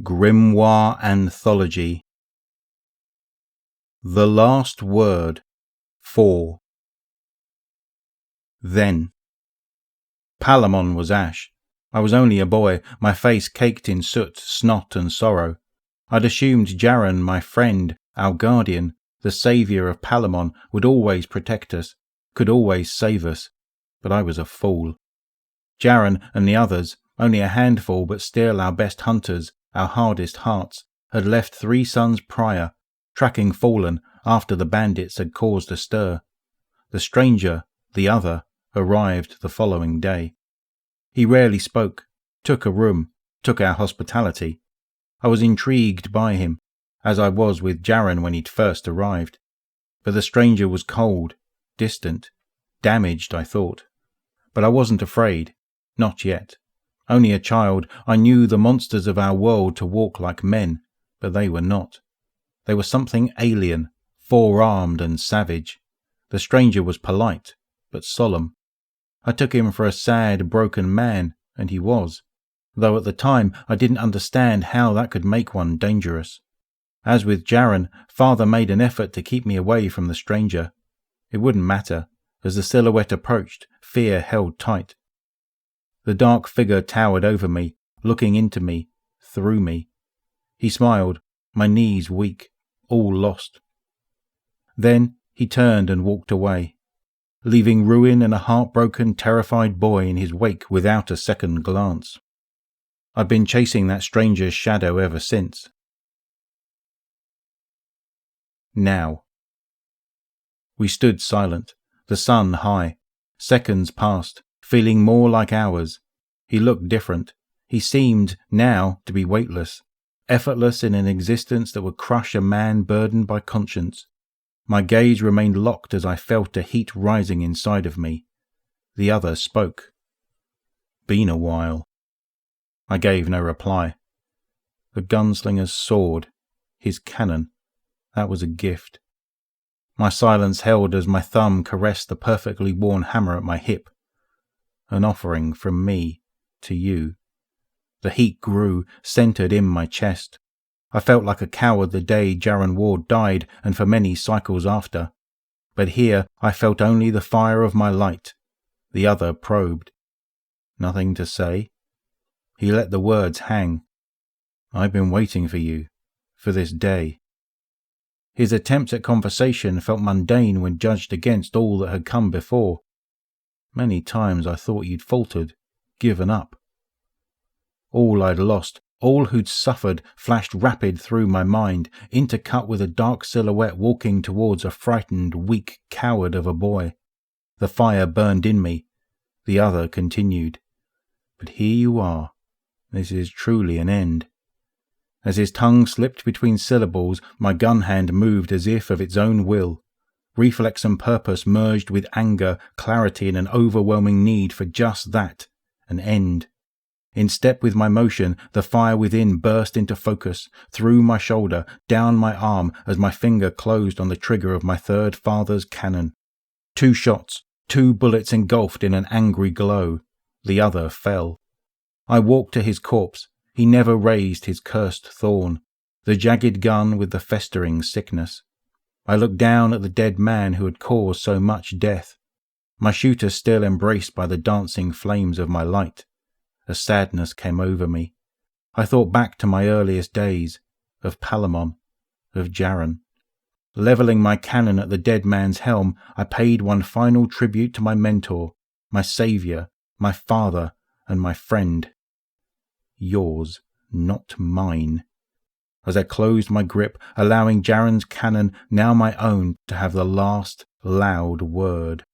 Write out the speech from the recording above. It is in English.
Grimoire Anthology. The Last Word 4. Then. Palamon was ash. I was only a boy, my face caked in soot, snot and sorrow. I'd assumed Darren, my friend, our guardian, the saviour of Palamon, would always protect us, could always save us. But I was a fool. Darren and the others, only a handful but still our best hunters, our hardest hearts, had left 3 suns prior, tracking Fallen after the bandits had caused a stir. The stranger, the other, arrived the following day. He rarely spoke, took a room, took our hospitality. I was intrigued by him, as I was with Darren when he'd first arrived. But the stranger was cold, distant, damaged, I thought. But I wasn't afraid, not yet. Only a child, I knew the monsters of our world to walk like men, but they were not. They were something alien, 4-armed and savage. The stranger was polite, but solemn. I took him for a sad, broken man, and he was, though at the time I didn't understand how that could make one dangerous. As with Darren, Father made an effort to keep me away from the stranger. It wouldn't matter. As the silhouette approached, fear held tight. The dark figure towered over me, looking into me, through me. He smiled, my knees weak, all lost. Then he turned and walked away, leaving ruin and a heartbroken, terrified boy in his wake without a second glance. I've been chasing that stranger's shadow ever since. Now. We stood silent, the sun high. Seconds passed, feeling more like hours. He looked different. He seemed, now, to be weightless, effortless in an existence that would crush a man burdened by conscience. My gaze remained locked as I felt a heat rising inside of me. The other spoke. "Been a while." I gave no reply. The gunslinger's sword, his cannon, that was a gift. My silence held as my thumb caressed the perfectly worn hammer at my hip. An offering from me to you. The heat grew, centered in my chest. I felt like a coward the day Darren Ward died and for many cycles after. But here I felt only the fire of my light. The other probed. Nothing to say? He let the words hang. I've been waiting for you, for this day. His attempts at conversation felt mundane when judged against all that had come before. Many times I thought you'd faltered, given up. All I'd lost, all who'd suffered, flashed rapid through my mind, intercut with a dark silhouette walking towards a frightened, weak coward of a boy. The fire burned in me. The other continued. But here you are. This is truly an end. As his tongue slipped between syllables, my gun hand moved as if of its own will. Reflex and purpose merged with anger, clarity, and an overwhelming need for just that, an end. In step with my motion, the fire within burst into focus, through my shoulder, down my arm, as my finger closed on the trigger of my third father's cannon. 2 shots, 2 bullets engulfed in an angry glow. The other fell. I walked to his corpse. He never raised his cursed thorn, the jagged gun with the festering sickness. I looked down at the dead man who had caused so much death, my shooter still embraced by the dancing flames of my light. A sadness came over me. I thought back to my earliest days, of Palamon, of Darren. Levelling my cannon at the dead man's helm, I paid one final tribute to my mentor, my saviour, my father, and my friend. Yours, not mine. As I closed my grip, allowing Darren's cannon, now my own, to have the last loud word.